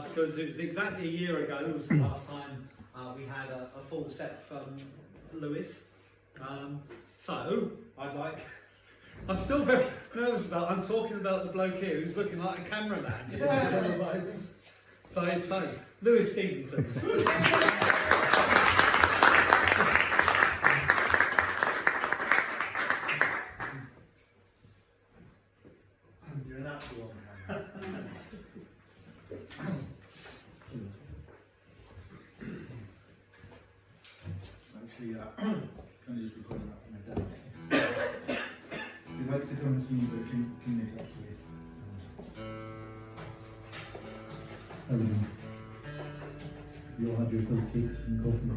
because it was exactly a year ago, it was the last time we had a full set from Lewis. So, I'm still very nervous I'm talking about the bloke here who's looking like a cameraman by his phone. Lewis Stevenson. You're an actual one. Actually, can I just record that for my dad? He likes to come and see me, but can make up to me. You all have your filled cakes and coffee.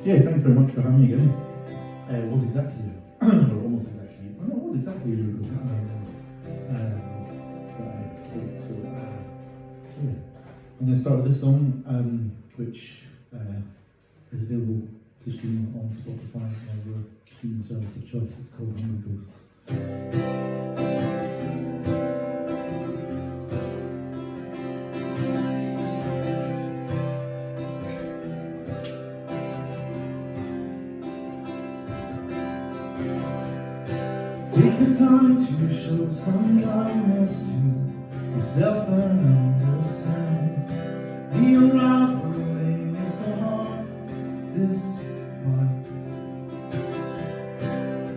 Yeah, thanks very much for having me again. It was exactly, or almost exactly, well, no, it was exactly a year ago. But I played, so yeah. I'm going to start with this song, which is available to stream on Spotify or your streaming service of choice. It's called Hungry Ghosts. Take the time to show some kindness to yourself and understand. The unraveling is the hardest part.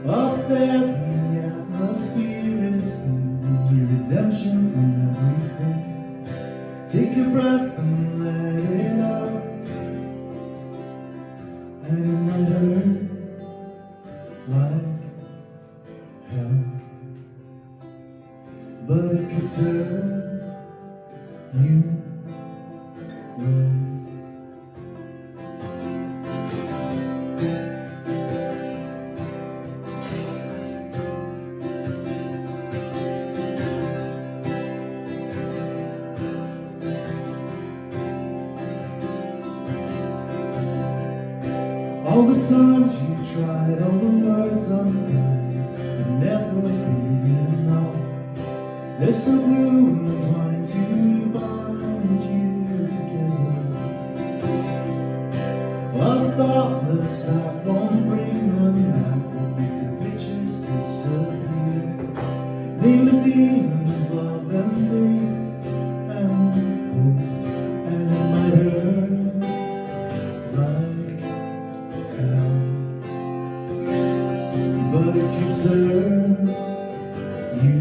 Up there, the atmosphere is the redemption from everything. Take a breath and let it out, and it might hurt like hell, but it could serve you well. All the times you tried, all the words unkind would never be enough. There's still glue and twine to bind you together. A thoughtless act won't bring them back, won't make the pictures disappear. Name the demons, love and faith and hope, and it might hurt like hell, but it can serve you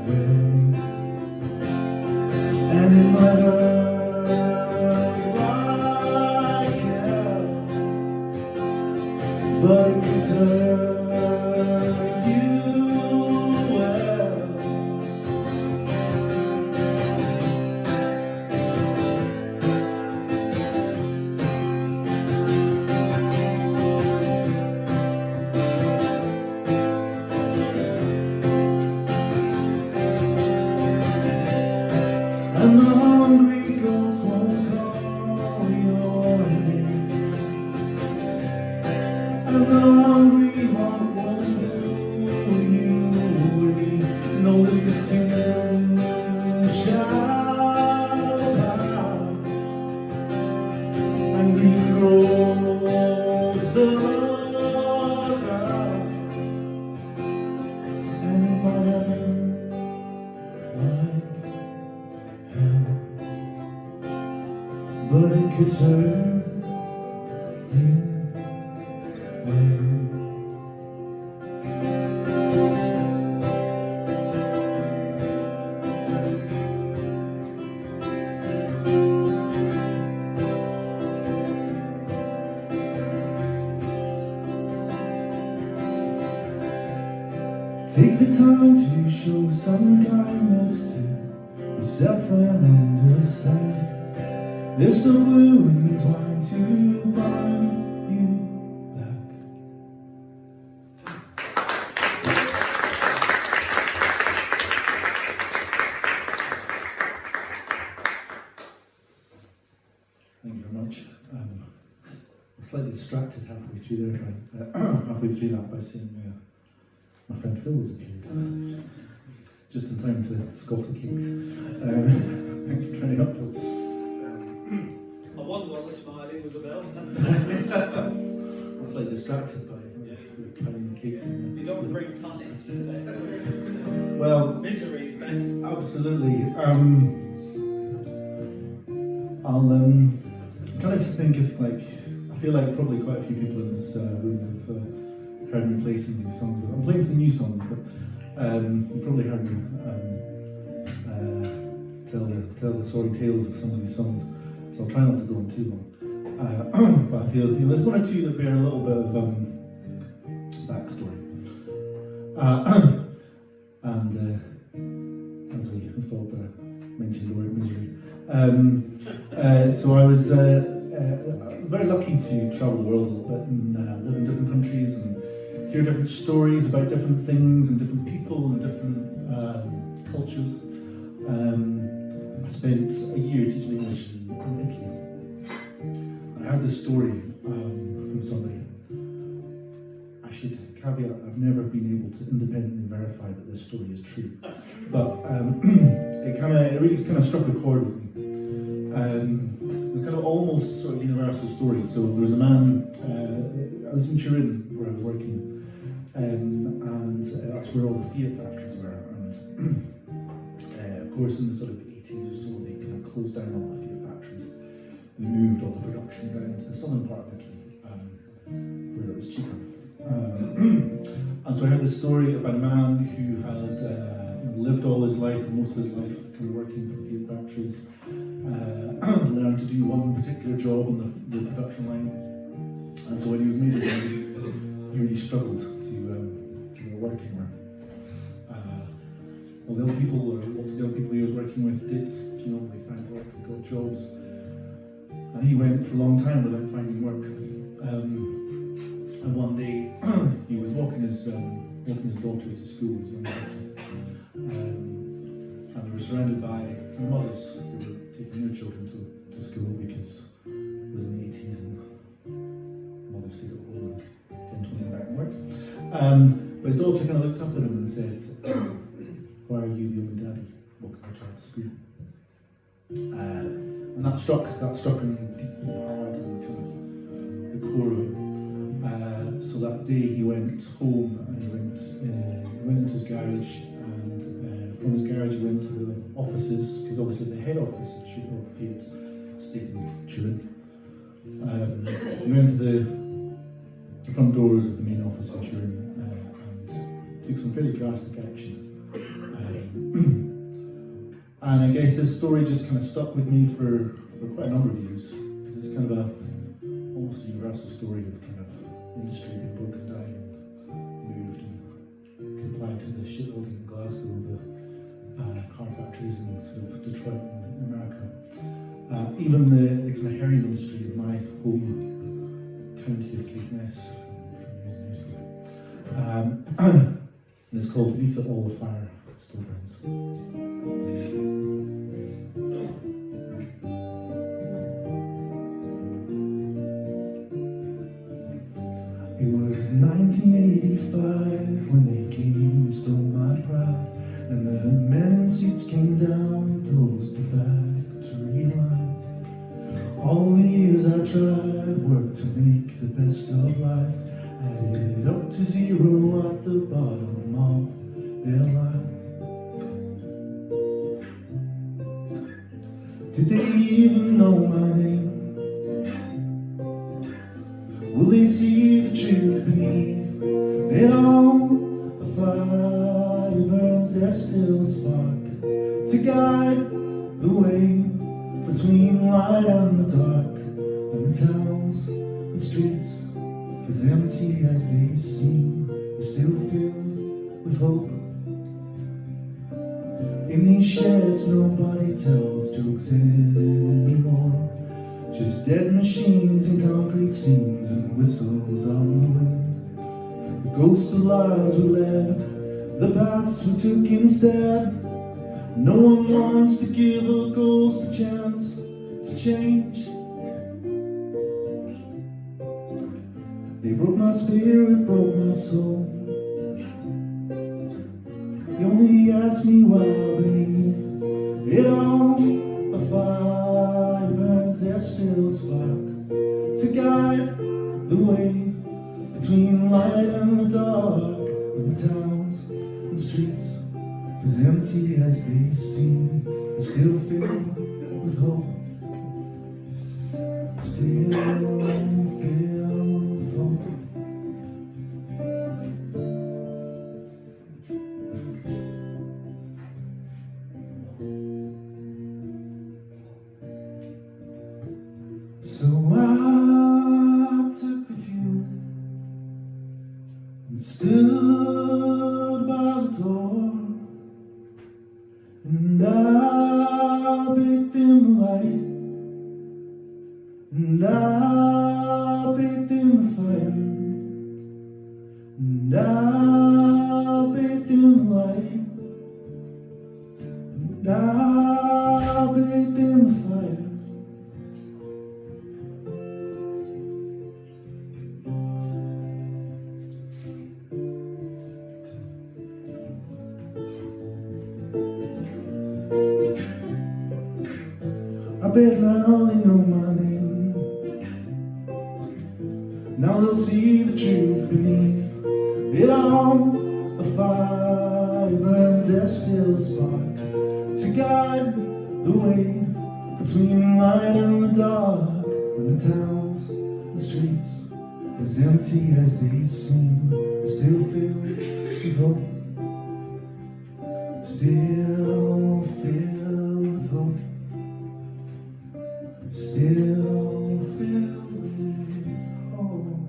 well, and it might hurt like hell, but it can serve you well. And the hungry ghosts won't call your name, and the hungry heart won't pull you away. No lips to shout out, and green grows the grass, and it might hurt like hell, but it could serve you well. Take the time to show some kindness to yourself and understand. There's still glue and twine to bind you back. Thank you very much. I'm slightly distracted halfway through. you there halfway through that by saying my friend Phil has appeared. Just in time to scoff the cakes. Thanks for turning up, Phil. I wasn't well this morning, was a bell. I was like distracted by carrying the cakes. You don't bring fun into it. Well, Misery is best. absolutely. I'll trying to think if I feel like probably quite a few people in this room have heard me play some of these songs. I'm playing some new songs, but you've probably heard me tell the sorry tales of some of these songs. So I'll try not to go on too long. But I feel there's one or two that bear a little bit of backstory. And as Bob mentioned the word misery. So I was very lucky to travel the world a little bit and live in different countries and hear different stories about different things and different people and different cultures. I spent a year teaching English in Italy. I heard this story from somebody. I should caveat, I've never been able to independently verify that this story is true, but it really kind of struck a chord with me. It was kind of almost sort of universal story. So there was a man, I was in Turin where I was working, and that's where all the Fiat factories were, and of course in the sort of 80s or so they kind of closed down all the Fiat factories and moved all the production down to the southern part of Italy, where it was cheaper. And so I heard this story about a man who had lived all his life, or most of his life, kind of working for the Fiat factories, learned to do one particular job on the production line, and so when he was made redundant, he really struggled to get working where all the other people, or lots of the other people he was working with did, they found work, they got jobs, and he went for a long time without finding work. And one day he was walking his daughter to school, his young daughter, and they were surrounded by kind of mothers who were taking their children to school because it was in the 80s and mothers stayed at home and didn't want back and work. But his daughter kind of looked up at him and said, "Why are you the only daddy walking your child to school?" And that struck him deeply hard and kind of the core of him. So that day he went home and he went into his garage, and from his garage he went to the offices, because obviously the head office of Fiat stayed in Turin. He went to the front doors of the main office in Turin and took some fairly drastic action. And I guess this story just kind of stuck with me for quite a number of years, because it's kind of almost a universal story of kind of industry being broken down, moved and complied to the shipbuilding in Glasgow, the car factories in sort of Detroit in America. Even the kind of herring industry in my home county of Caithness, and it's called Beneath It All the Fire Still Burns. It was 1985 when they came and stole my pride, and the men in seats came down to host the factory lines. All the years I tried, worked to make the best of life, added up to zero at the bottom of their line. Did they even know my name? Will they see the truth beneath it all? A fire burns, there's still a spark to guide the way between light and the dark, and the towns and streets, as empty as they seem, are still filled with hope. In these sheds nobody tells jokes anymore, just dead machines and concrete scenes and whistles on the wind. The ghosts of lives we led, the paths we took instead. No one wants to give a ghost a chance to change. They broke my spirit, broke my soul. They only asked me while beneath it all, a fire burns, there's still a spark to guide the way between light and the dark. And the towns and streets, as empty as they seem, are still filled with hope. Still filled with hope. So I took the view and stood by the door, and I baked in the light, and I baked in the fire, and I baked in the light, and I baked in the fire. I bet now they know my name. Now they'll see the truth beneath it all. A fire burns, there's still a spark to guide the way between light and the dark. When the towns and streets, as empty as they seem, are still filled with hope. Still filled with hope. Still filled with hope.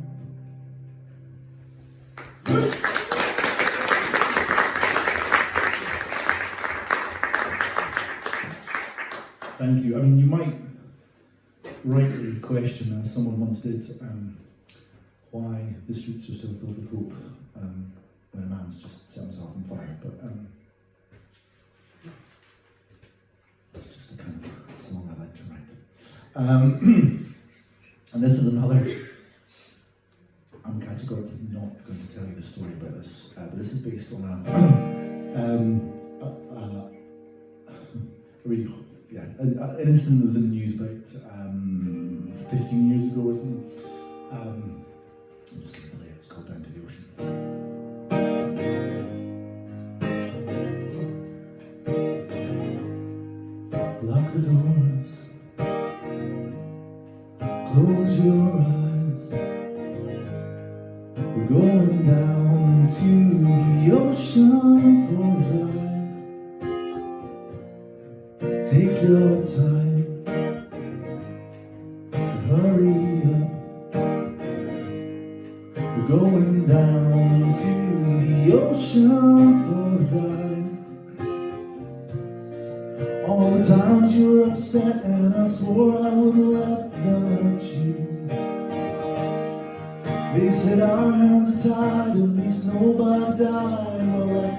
Thank you. I mean, you might rightly question, as someone once did, why the streets are still filled with hope when a man's just set himself on fire. But that's just the kind of song I like to write. And this is another. I'm categorically not going to tell you the story about this, but this is based on an incident that was in the news about 15 years ago or something. I'm just going to play it. It's called Down to the Ocean. Lock the doors. Close your eyes. We're going down to the ocean for a drive. Take your time. Hurry up. We're going down to the ocean for a drive. All the times you were upset and I swore I would let them hurt you. They said our hands are tied, at least nobody died. Well,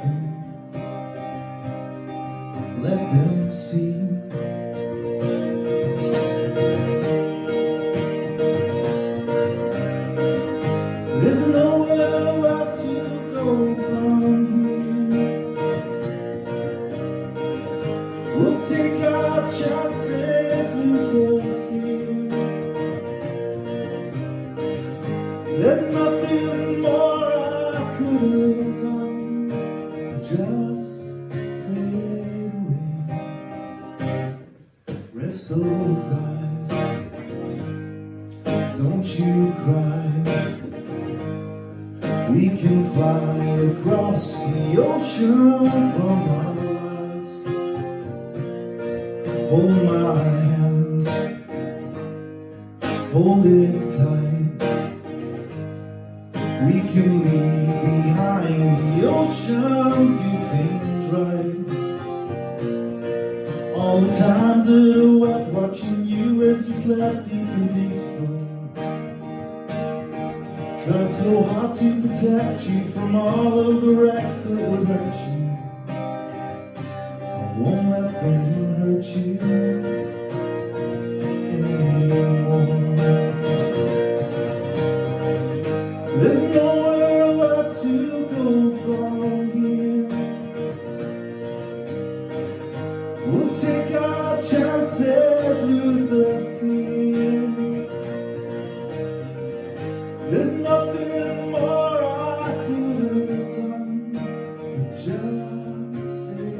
let them see. There's nowhere left to go from here. We'll take our chances, lose the fear. There's nothing more I could have done. Just fade away. Rest those eyes. Don't you cry. We can fly across the ocean from our lives. Hold my hand, hold it tight. We can leave behind the ocean, do things right. All the times that are wet, watching you as you slept deep and peaceful. Tried so hard to protect you from all of the wrecks that would hurt you. I won't let them hurt you anymore. nothing more I could have done but just fade away.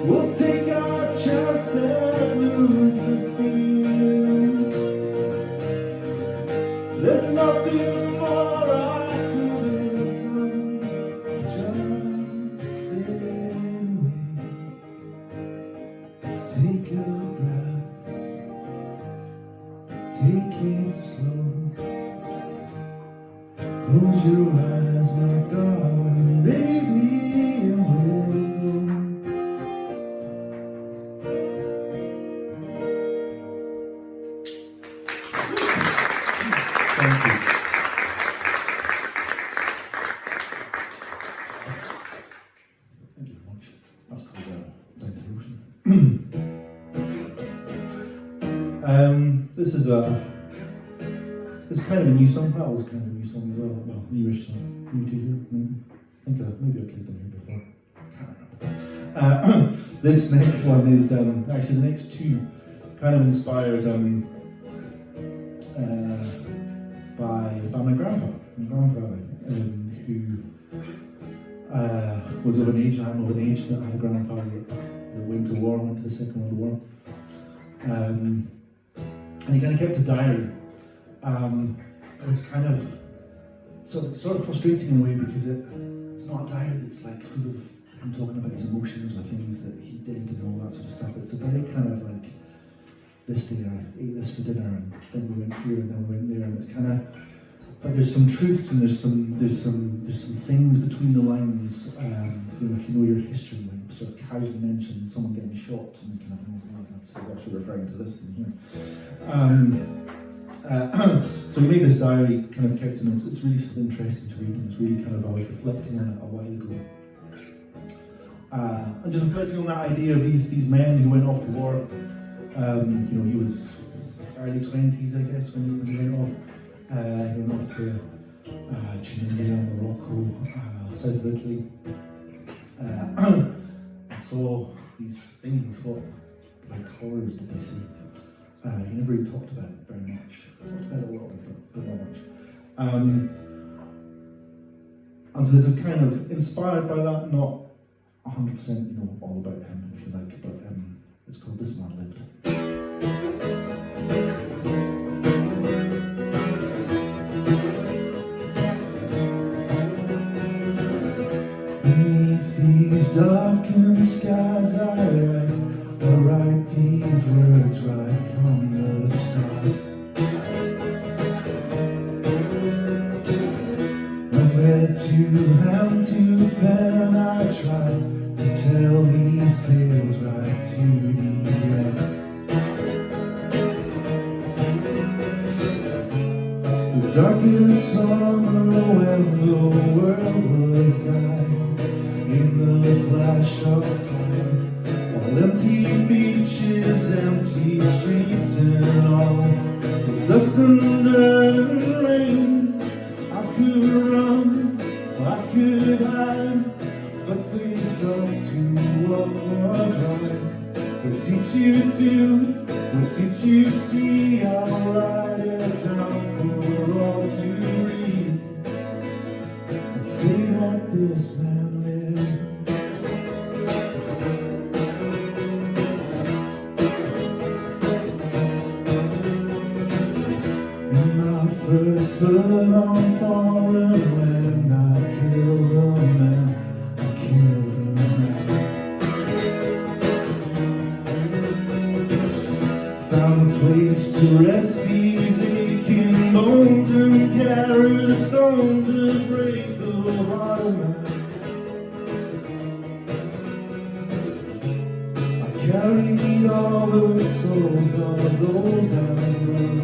We'll take our chances, lose the fear. There's nothing more I could have done, just fade away. Take a breath, take it slow. Close your eyes, my darling, baby, and we'll go. Thank you. Thank you very much. That's called Down the Ocean. This is kind of a new song. That was kind of a new song as well. Well, newish song. New to hear, maybe. I think maybe I played them here before. Can't remember. This next one is actually the next two kind of inspired by my grandfather, who was of an age, I'm of an age that I had a grandfather that went to war, went to the Second World War. And he kind of kept a diary. It was kind of, so it's sort of frustrating in a way because it's not a diary that's like full of him talking about his emotions or things that he did and all that sort of stuff. It's a very kind of like, this day I ate this for dinner and then we went here and then we went there, and it's kind of, but there's some truths and there's some things between the lines. You know, if you know your history, like sort of casually mention someone getting shot and you kind of know, well, that's actually referring to this thing here. So we made this diary, kind of kept him. It's really sort of interesting to read, and it's really kind of, I was reflecting on it a while ago. And just reflecting on that idea of these men who went off to war. You know, he was early 20s, I guess, when he went off. He went off to Tunisia, Morocco, south of Italy. And saw these things. What like horrors did they see? He never really talked about it very much. Talked about it a little bit, but not much. And so this is kind of inspired by that, not 100%, you know, all about him, if you like, but it's called This Man Lived. Beneath these darkened skies I write these words right from the start. I read to hand to pen, I tried to tell these tales right to the end. The darkest summer when the world was dying, in the flash of fire, all empty beaches, empty streets, and all the dust and dirt and rain. I could run, I could hide, but faced up to what was right. We'll teach you to, we'll teach you see. I'll write it down for all to read, and say that this man lived. First foot on foreign land, I killed a man, I killed a man. Found a place to rest these aching bones and carry the stones that break the heart of man. carried all the souls of those I loved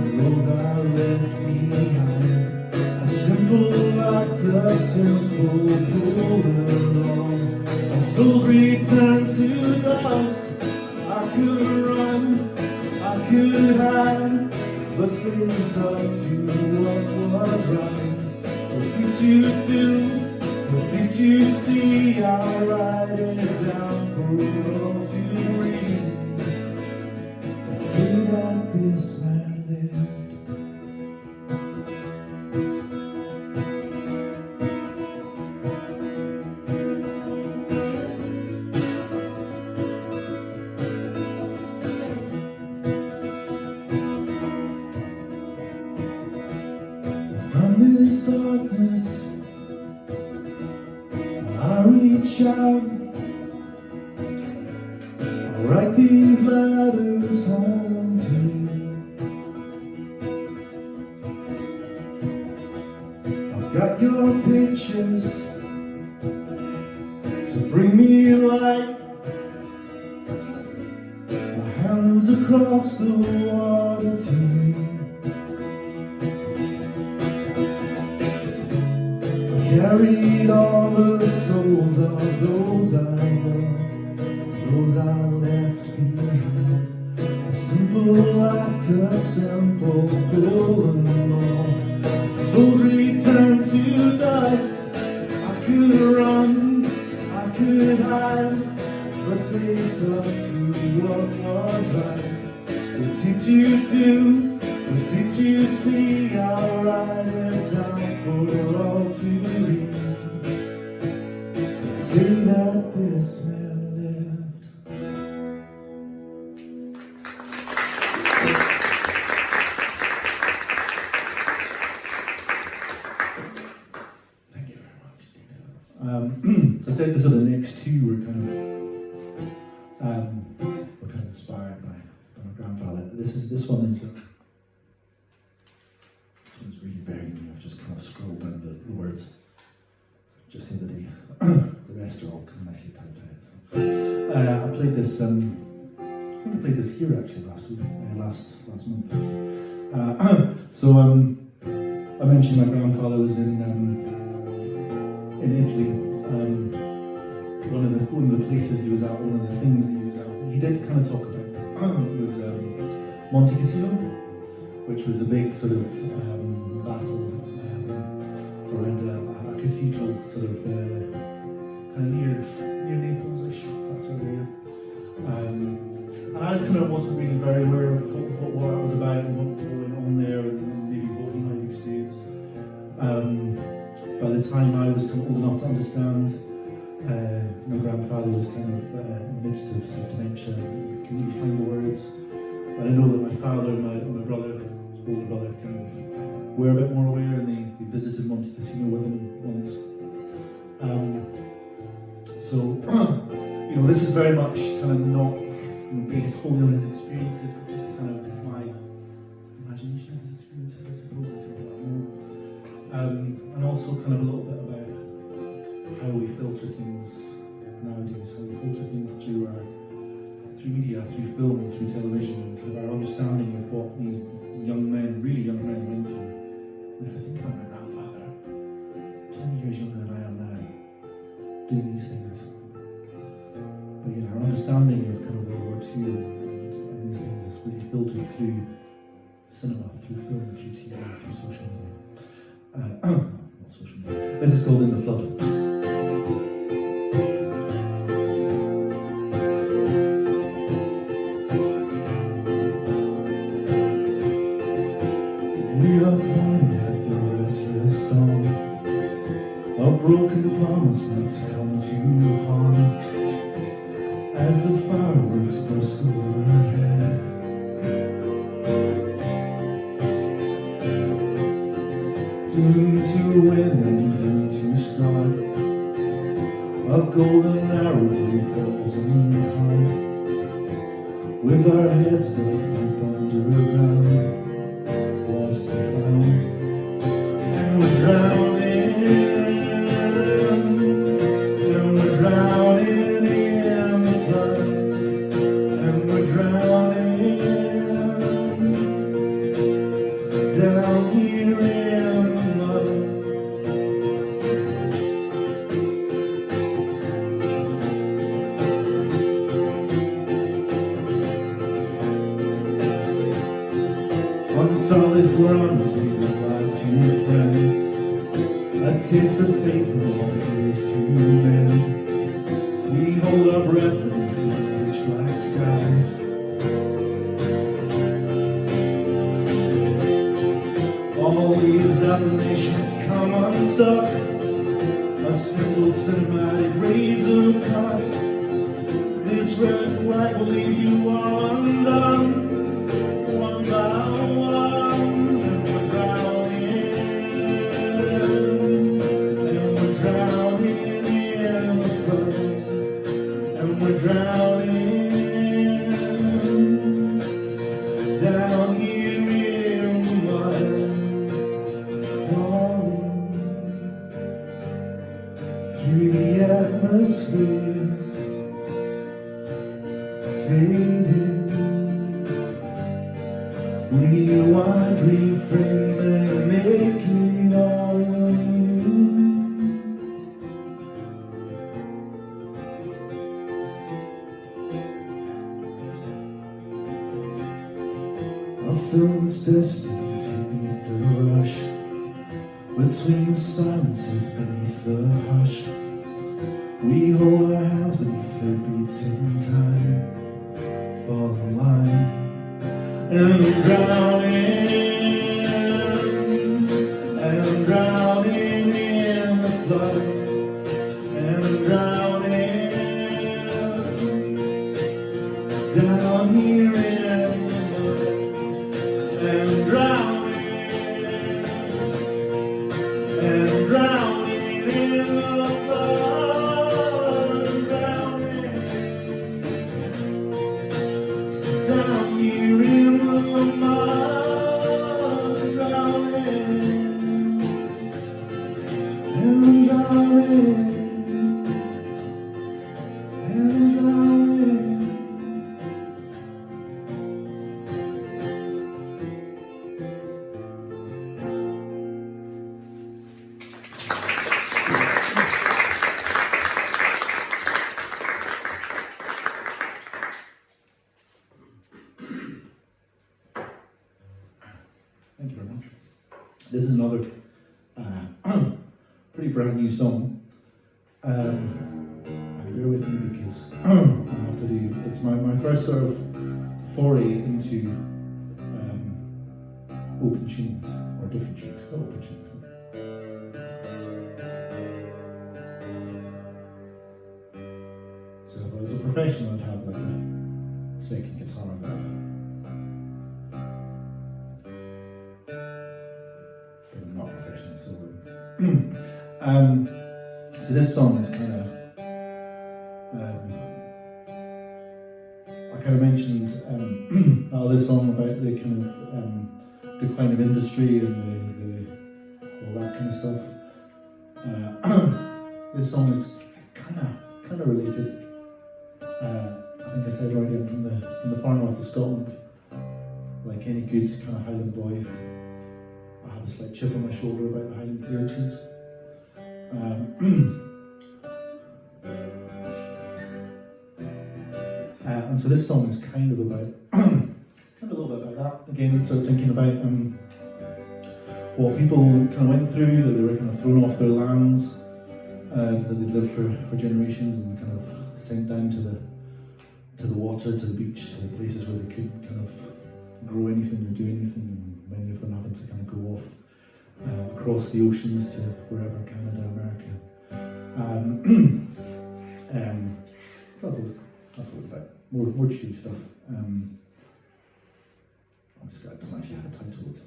and those I left behind. A simple act, a simple pulling on. My souls return to dust. I could run, I could hide, but they stuck to what was right. What did you do? What did you see? I'll write it down for all to read and say that this man lived. From this darkness I reach out, I write these letters home to you. I've got your pictures to bring me light. My hands across the water to you. Carried all the souls of those I loved, those I left behind. A simple act, a simple pulling on. Souls return to dust. I could run, I could hide, but they stuck to what was right. What did you do? What did you see? I'll write it down for all to read. Say that this man lived. Thank you very much. I said this are the next two were kind of inspired by my grandfather. This one is. It's really very new. I've just kind of scrolled down the words just the other day. The rest are all kind of nicely typed out. So, I played this. I think I played this here actually last week, last month. I mentioned my grandfather was in Italy. One of the places he was at, one of the things that he was at, he did kind of talk about was Monte Cassino, which was a big sort of battle around a cathedral, sort of kind of near Naples-ish, that sort of area. And I kind of wasn't really very aware of what that was about and what was going on there, and maybe what he might have experienced. By the time I was kind of old enough to understand, my grandfather was kind of in the midst of dementia, couldn't really find the words. And I know that my father and my brother, older brother, kind of were a bit more aware, and they visited Monte Cassino with him once. This is very much kind of not based wholly on his experiences, but just kind of my imagination of his experiences, I suppose, and kind of that more. And also kind of a little bit about how we filter things nowadays, how we filter things through media, through film, through television, and kind of our understanding of what these young men, really young men, went through. And if I think about my grandfather, 20 years younger than I am now, doing these things. But yeah, our understanding of kind of World War II and these things is really filtered through cinema, through film, through TV, through social media. Not social media. This is called In the Flood. We are pointing at the restless dawn, a broken promise not to come to harm, as the fireworks burst overhead. Doomed to win and doomed to start, a golden arrow through poison heart, with our heads dug deep underground. Lost and found, and we're drowning in the flood. ground, say goodbye to your friends. A taste of faith and all ways to mend. We hold our breath beneath these pitch black skies. All these affirmations come unstuck. A simple cinematic razor cut. This red flag will leave you all undone. One by one, and we're drowning. And we're drowning in the flood. And we're drowning down here in the mud. Falling through the atmosphere, fading. Rewind, reframe, and make it all of you. A film that's destined to beat the rush between the silences beneath the hush. We hold our hands beneath their beats in time. Fall in line. And I'm drowning in the flood. And I'm drowning down here in the mud. And I'm drowning in the flood. I'm drowning down here in the mud, drowning, and I'm drowning, and I'm drowning. Thank you very much. This is another pretty brand new song. Bear with me because I have to do, it's my first sort of foray into open tunes, or different tunes, not open tunes. So if I was a professional, I'd have like a second guitar there. Not professional, so so this song is kind of I kind of mentioned this song about the kind of decline of industry and the all that kind of stuff. This song is kind of related. I think I said already, I'm from the far north of Scotland. Like any good kind of Highland boy, I have a slight chip on my shoulder about the Highland clearances. And so this song is kind of about, kind of a little bit about that. Again, sort of thinking about what people kind of went through, that they were kind of thrown off their lands, that they'd lived for generations, and kind of sent down to the water, to the beach, to the places where they could kind of grow anything or do anything, and many of them having to kind of go off across the oceans to wherever, Canada, America. So that's what it's about. More cheeky stuff. I'm just glad it doesn't actually have a title. It's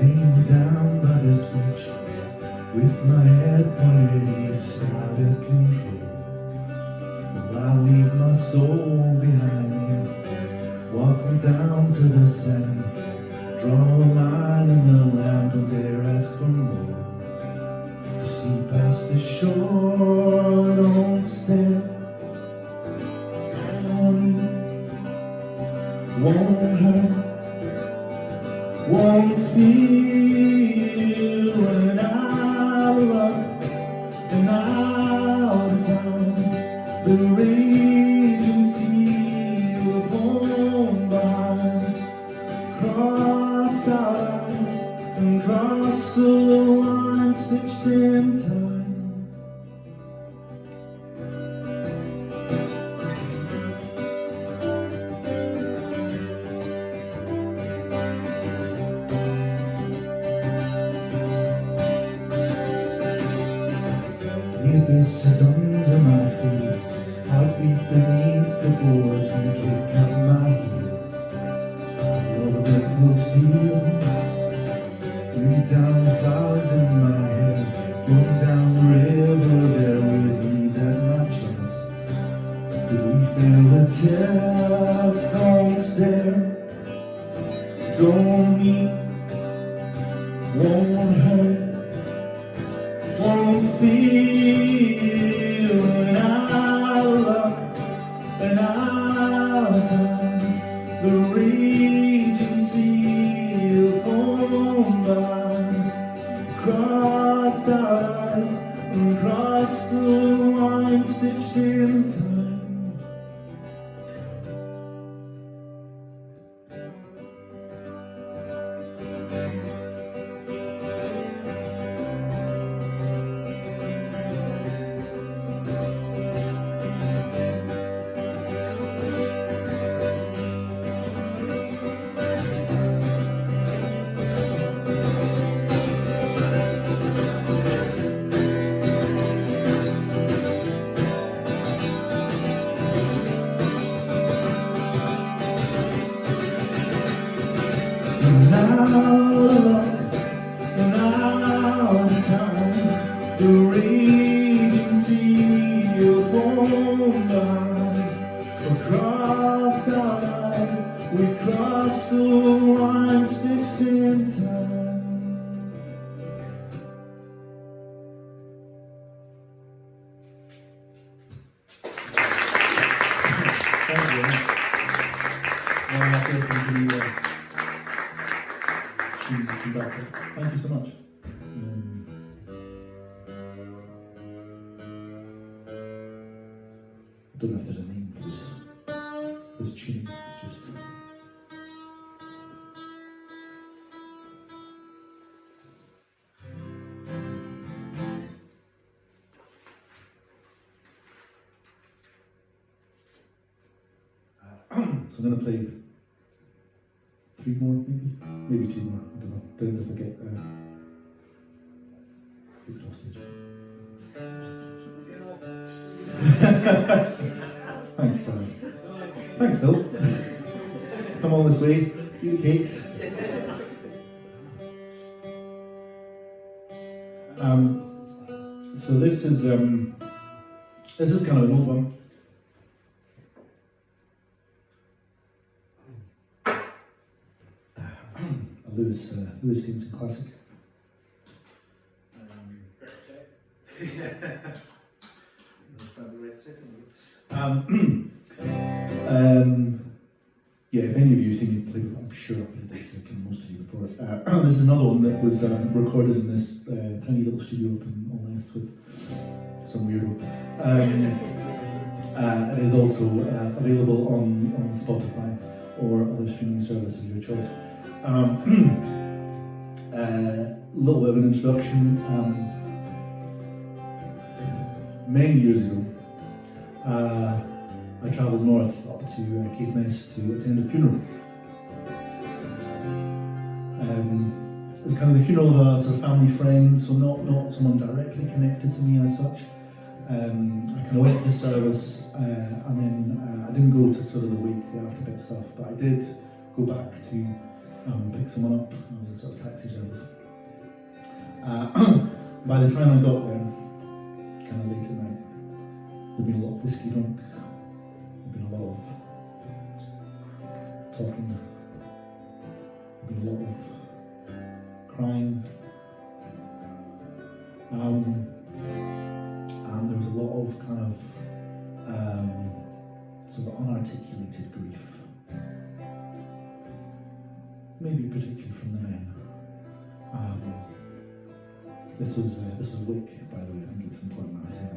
laying down by this bridge, with my head pointed east, out of control. Well, I'll leave my soul behind me. Walk me down to the sand, draw a line in the land, don't dare ask for more. To see past the shore, don't stare. Won't hurt, won't feel cold steel. Bring down the flowers in my hair, floating down the river there with ease at my chest. Did we fail the test? Don't stare, don't meet, won't hurt, won't feel. And our luck and our time, the raging sea of home bound. Crossed our eyes and crossed the line stitched in time. Now luck and our time, the raging sea of home bound. Across our eyes, we crossed the line stitched in time. Thank you. Thank you so much. I don't know if there's a name for this tune. It's just so I'm going to play 3 more, maybe 2 more. I don't know. Depends if I get people off stage. Thanks, thanks, Phil. Come all this way, eat the cakes. So this is kind of an old one. Louis Stevenson classic. Yeah, if any of you have seen me play before, I'm sure I've played this to most of you before. This is another one that was recorded in this tiny little studio up in Allness with some weirdo. It is also available on Spotify or other streaming service of your choice. Little bit of an introduction. Many years ago, I travelled north up to Caithness to attend a funeral. It was kind of the funeral of a sort of family friend, so not someone directly connected to me as such. I kind of went to the service, and then I didn't go to sort of the wake, the after-bit stuff, but I did go back to pick someone up. I was a sort of taxi service. By the time I got there, kind of late at night, there'd been a lot of whiskey drunk, there'd been a lot of talking, there'd been a lot of crying, and there was a lot of kind of sort of unarticulated grief. Maybe particularly from the men. This was Wick, by the way. I think it's important that I say that.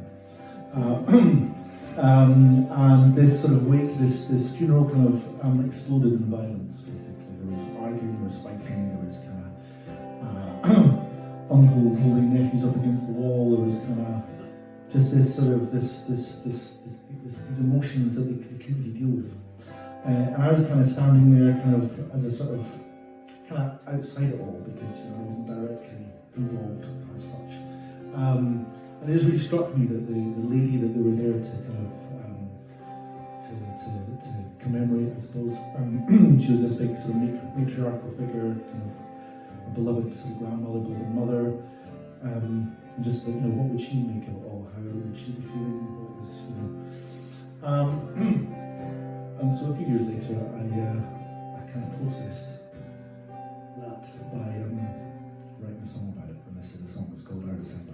And this sort of wake, this funeral kind of exploded in violence. Basically, there was arguing, there was fighting, there was kind of uncles holding nephews up against the wall. There was kind of just this sort of these emotions that they couldn't really deal with. And I was kind of standing there, kind of as a sort of kind of outside it all, because I wasn't directly involved as such. And it just really struck me that the lady that they were there to kind of to commemorate, I suppose. She was this big sort of matriarchal figure, kind of a beloved sort of grandmother, beloved mother. And just like, what would she make of it all? How would she be feeling? What was, and so a few years later, I kind of processed that by writing a song about it. And this is the song. It's called Our December.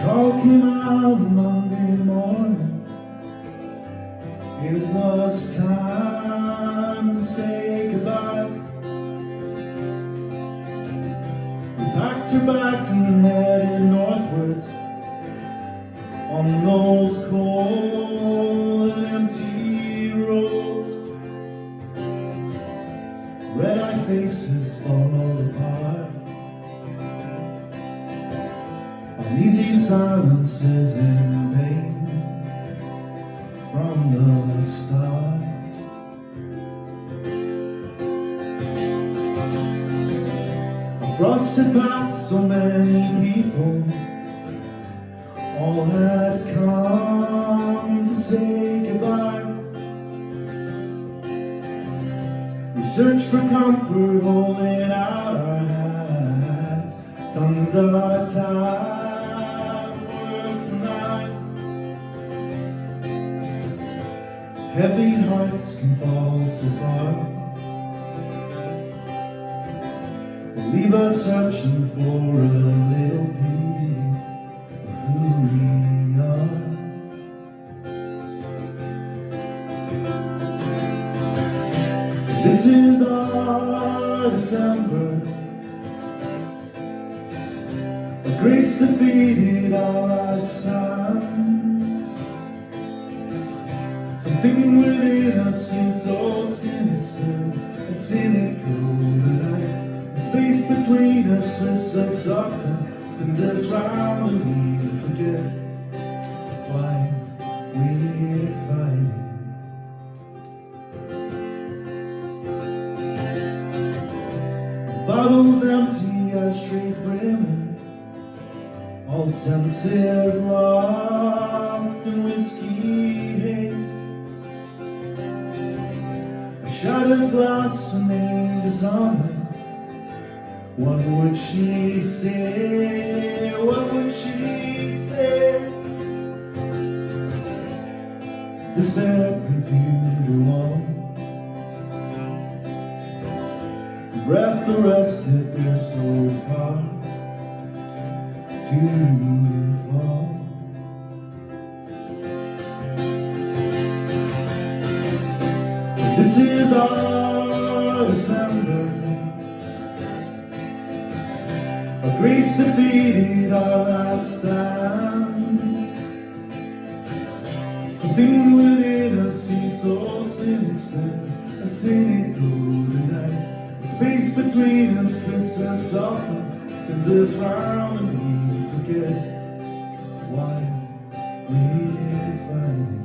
Call came out Monday morning. It was time to say goodbye. We packed her bags and headed northwards on those cold and empty roads. Red-eyed faces fall apart. Uneasy silences in vain from the start. A frosted path, so many people all had come to say goodbye. We searched for comfort, holding out our hands. Tongues are tied. Heavy hearts can fall so far. They leave us searching for a little piece of who we are. This is our December. A grace defeated our last time. Something within us seems so sinister and cynical tonight. The space between us twists us up and spins us round, and we forget why we're fighting. Bottles empty, ashtrays brimming, all senses lost in whiskey haze. Shattered glass, a name dishonored. What would she say? What would she say? Despair continued the wall. Breath arrested, they're so far to fall. This is our December. A grace defeated our last stand. Something within us seems so sinister and cynical tonight. The space between us twists us up and spins us round, and we forget why we're fighting.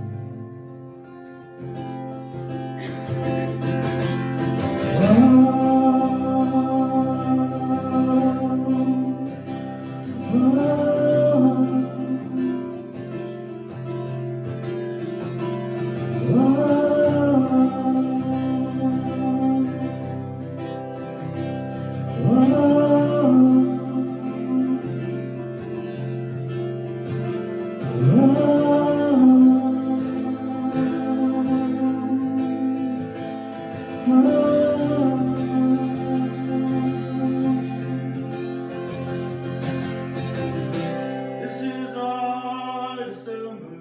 This is our December.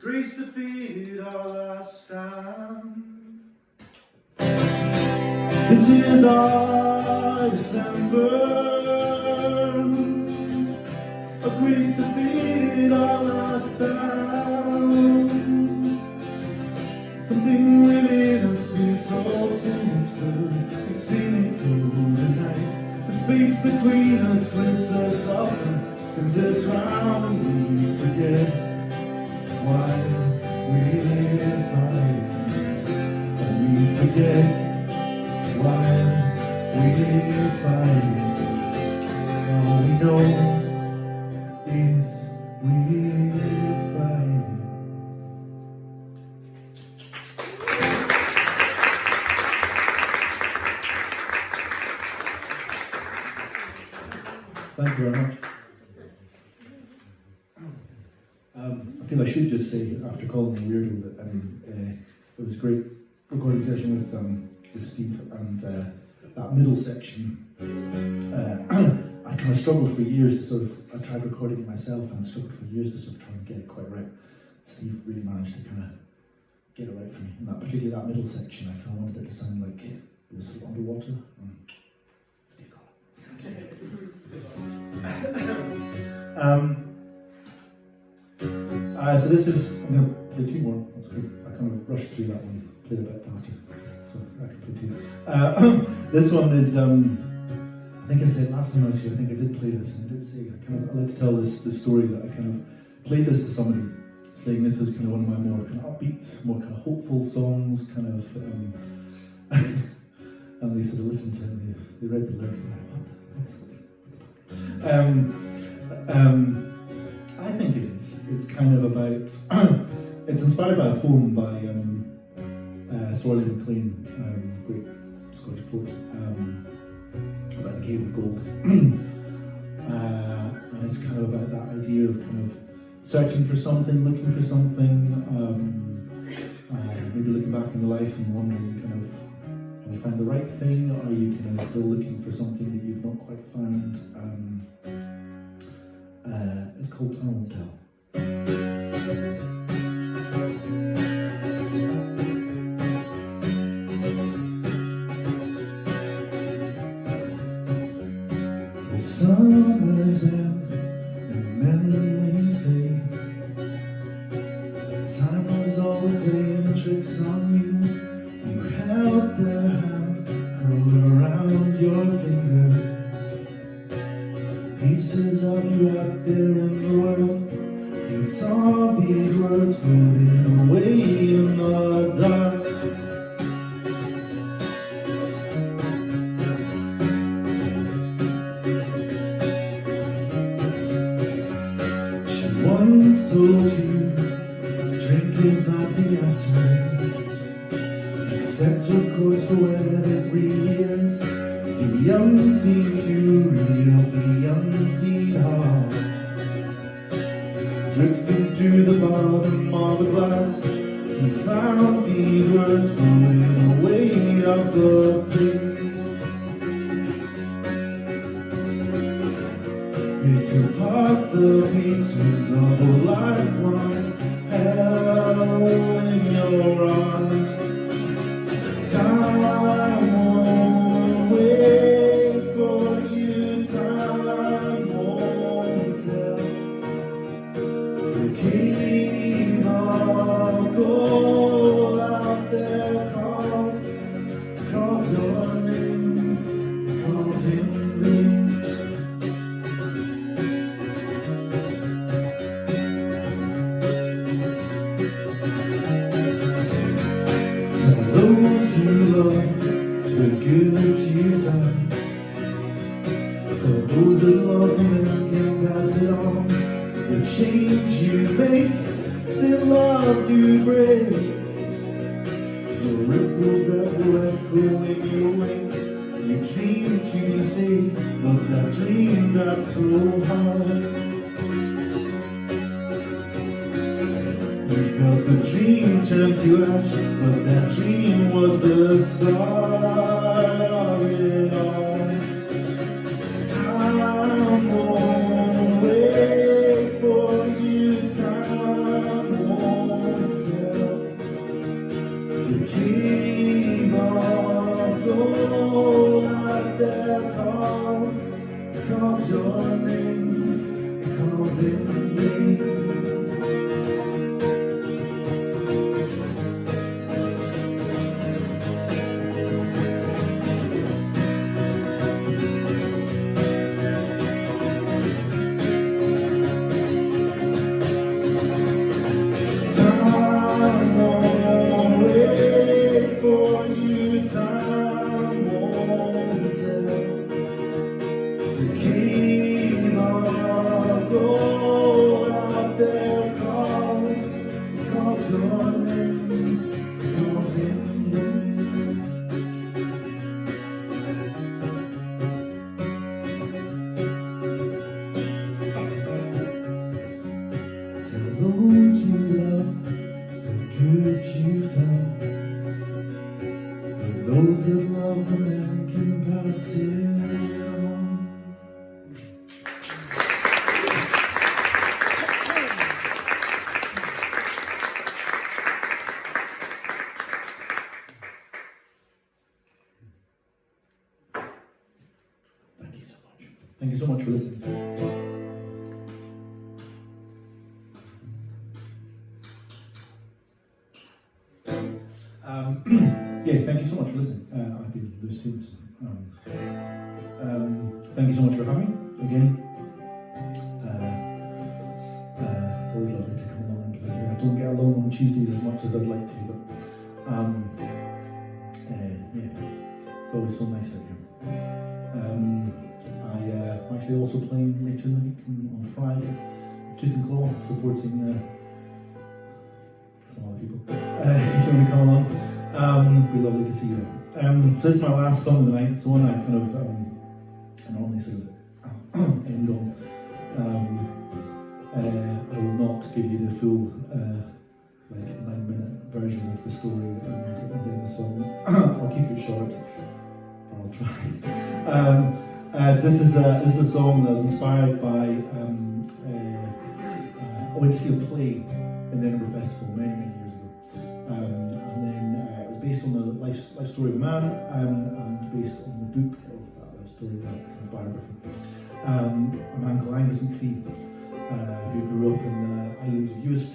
Greece defeated our last stand. This is our December. Greece defeated our last stand. Something within us seems so sinister and cynical tonight. The space between us twists us up and spins us round, and we forget why we're fighting. And we forget why we're fighting. All we know is we're fighting. Thank you very much. I feel I should just say, after calling me weirdo, that it was a great recording session with Steve, and that middle section. I kind of struggled for years to sort of. I tried recording it myself, and struggled for years to sort of try and get it quite right. Steve really managed to kind of get it right for me. And that middle section, I kind of wanted it to sound like it was sort of underwater. Steve got it. So this is, I'm going to play two more. That's good. I kind of rushed through that one, played a bit faster, just so I can play two. This one is, I think I said last time I was here, I think I did play this, and I did say, I like to tell this story that I kind of played this to somebody, saying this was kind of one of my more kind of upbeat, more kind of hopeful songs, kind of, and they sort of listened to it, and they read the lyrics, and they're like, what the fuck? I think it is. It's kind of about. It's inspired by a poem by Sorley MacLean, great Scottish poet, about the Cave of Gold, and it's kind of about that idea of kind of searching for something, looking for something, maybe looking back in life and wondering kind of, have you found the right thing, or are you kind of still looking for something that you've not quite found? It's called Time Will Tell. The summer's out and memories fade. Time was always playing tricks on you. You held their hand curled around your finger. Pieces of you out there in the world. You saw these words floating away in the dark. She once told you drink is not the answer, except of course for when it really is. The unseen fury of the unseen heart, drifting through the bottom of the glass, and found these words floating away off the page. Pick apart the pieces of a life once held in your arms. Time won't wait for you, time won't tell. The cave of gold out there calls your name, calls in vain. Tell those you love the good that you've done. For those that love them and can pass it on. The change you make, the love you break. The ripples that will echo when you wake. You dream to be safe, but that dream got so hard. You felt the dream turn to ash, but that dream was the start of it all. Time won't wait for you, time won't tell. The king of gold out there calls your name, calls in vain. Time won't wait for you. Brazil. Thank you so much. Thank you so much for listening. Yeah, thank you so much for listening. I've been Lewis Stevenson. Thank you so much for having me again. It's always lovely to come along and play here. I don't get along on Tuesdays as much as I'd like to, but yeah, it's always so nice out here. I'm actually also playing later in the week on Friday, Tooth and Claw, supporting some other people. If you want to come along, it'd be lovely to see you there. So this is my last song of the night. It's the one I kind of I normally sort of end on. I will not give you the full 9-minute version of the story and then the song. I'll keep it short. I'll try. So this is a song that was inspired by I went to see a play in the Edinburgh Festival many years ago, and then it was based on the life story of a man, and based on the book of that life story, that kind of biography. A man called Angus McPhee, who grew up in the islands of Uist.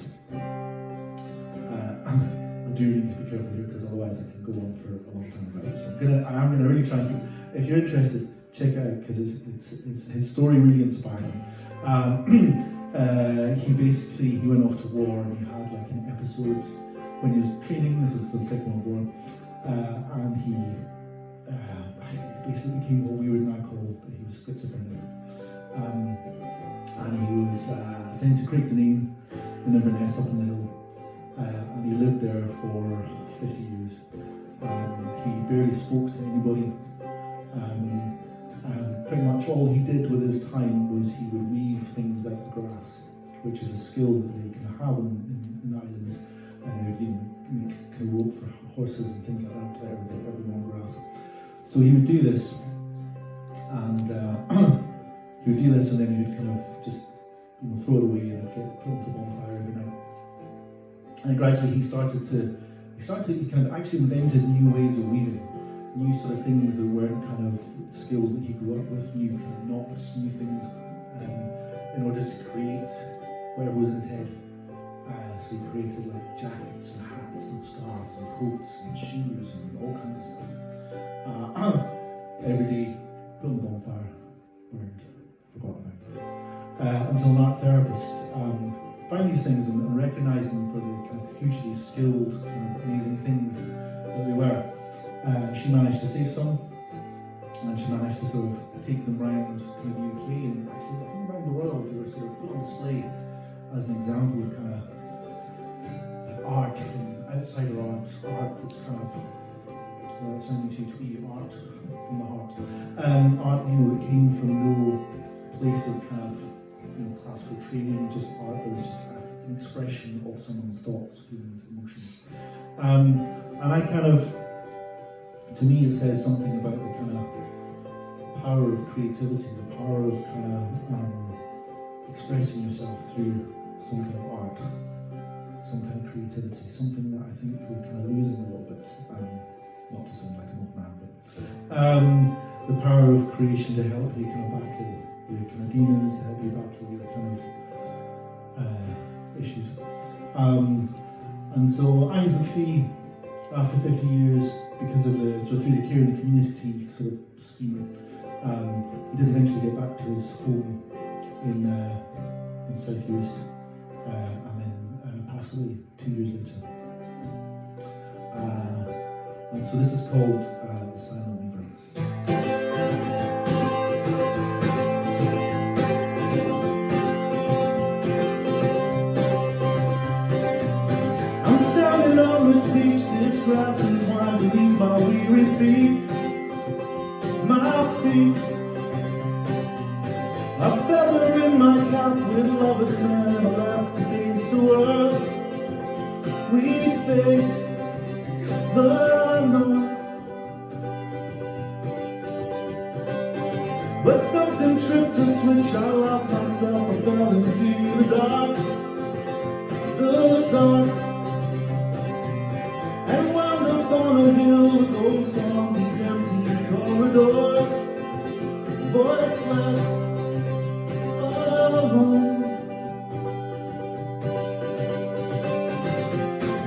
I do need to be careful here because otherwise I can go on for a long time about it. So I'm gonna really try and keep. If you're interested, check it out because it's his story really inspired me. He went off to war and he had like an episode when he was training. This was the Second World War, and he basically became what we would now call he was schizophrenic, and he was sent to Craigdeneen, the Inverness up in the hill, and he lived there for 50 years. He barely spoke to anybody. And pretty much all he did with his time was he would weave things out of grass, which is a skill that they can have in the islands. And they would make kind of rope for horses and things like that out of the long grass. So he would do this, and then he would kind of just throw it away and get put on the bonfire every night. And gradually he kind of actually invented new ways of weaving. New sort of things that weren't kind of skills that he grew up with, new kind of knots, new things, in order to create whatever was in his head. So he created like jackets and hats and scarves and coats and shoes and all kinds of stuff. Every day, put on the bonfire, burned, forgotten about. Until an art therapist found these things and recognized them for the kind of hugely skilled, kind of amazing things that they were. She managed to save some, and she managed to sort of take them around kind of the UK and actually I think around the world. They were sort of put on display as an example of kind of art from outsider art that's kind of, well, it's sounding too twee, art from the heart. Art, that came from no place of kind of classical training, just art that was just kind of an expression of someone's thoughts, feelings, emotions. And I kind of, to me, it says something about the kind of power of creativity, the power of kind of expressing yourself through some kind of art, some kind of creativity, something that I think we're kind of losing a little bit. Not to sound like an old man, but the power of creation to help you kind of battle your kind of demons, to help you battle your kind of issues. And so Angus McPhee, after 50 years, because of the through the care of the community sort of scheme, he did eventually get back to his home in South Uist, and then passed away 2 years later. And so this is called The Silent Weaver. I'm standing on this beach, this grass entwined beneath my weary feet. My feet, a feather in my cap with love it's never left against the world. We faced the north, But something tripped a switch, I lost myself, I fell into the dark, and wound up on a hill, a ghost on these empty corridors, voiceless, alone.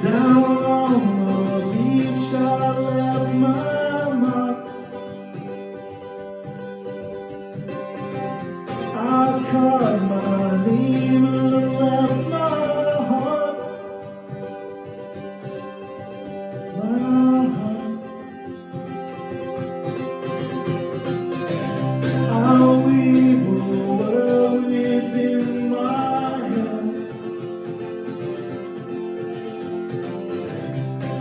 Down on the beach, I left my mark. I carved my name and left my heart. My heart. I'll weave a world within my head.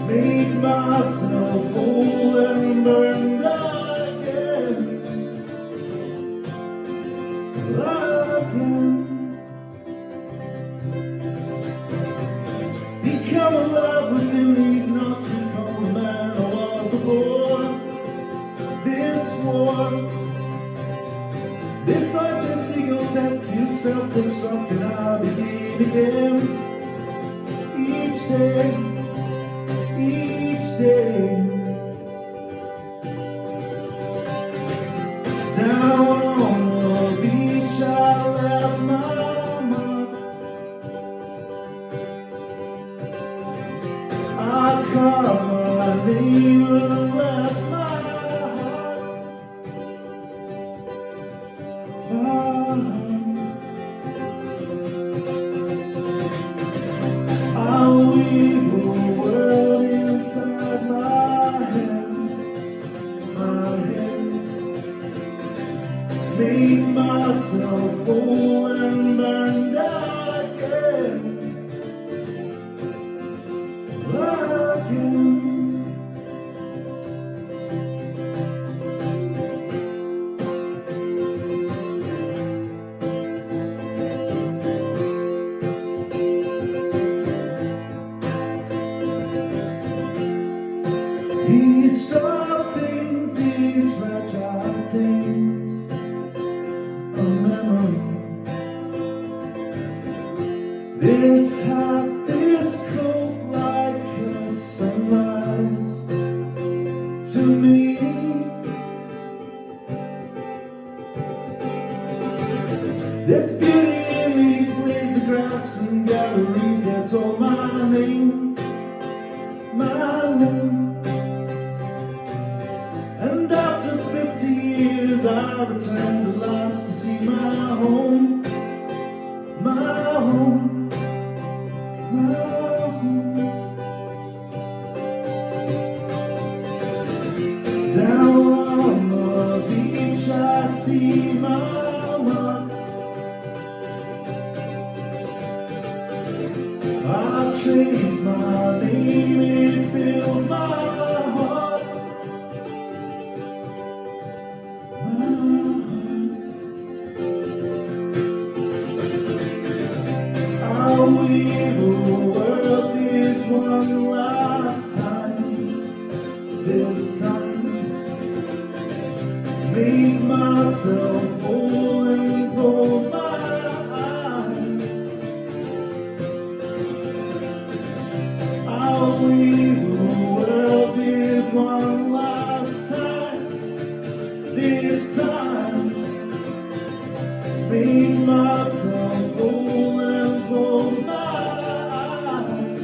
Make myself whole and burned again. Become alive within these knots. Recall the man I was before this war. This art, this ego set to self-destruct, and I begin again. Each day, each day. Down on the beach, I left my mark. I carved my name and left my heart. My heart. I'll weave a world inside my head. My head. Make myself whole and burned again. Again. These strong things, these fragile things, a memory. This hot, this cold, like a sunrise to me. There's beauty in these blades of grass and galleries that told my name, my name. And after 50 years I returned at last to see my home, my home, my home. Down on the beach I see my mark. I trace my name, it fills my heart. I'll weave a world this one last time, this time. Make myself whole and close my eyes. I'll weave a world this one last time, this time. Make myself whole and close my eyes.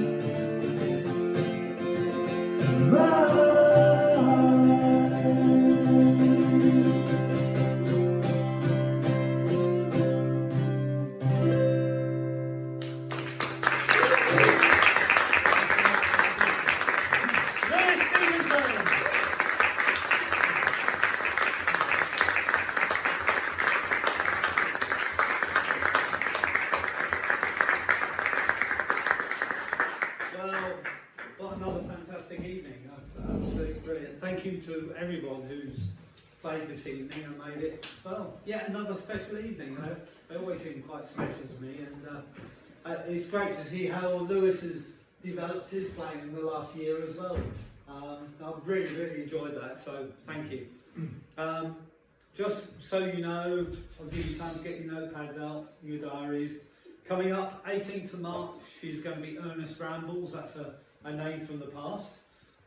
My eyes. There's Stevenson. Well, what another fantastic evening. Absolutely brilliant. Thank you to everyone who's played this evening and made it, well, yet another special evening. They always seem quite special to me, and it's great to see how Lewis has developed his playing in the last year as well. I've really enjoyed that, so thank you. just so you know, I'll give you time to get your notepads out, your diaries. Coming up, 18th of March is going to be Ernest Rambles. That's a name from the past.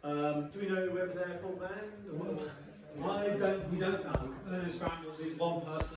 Do we know whether they're a full band? Or We don't know. Ernest Rambles is one person.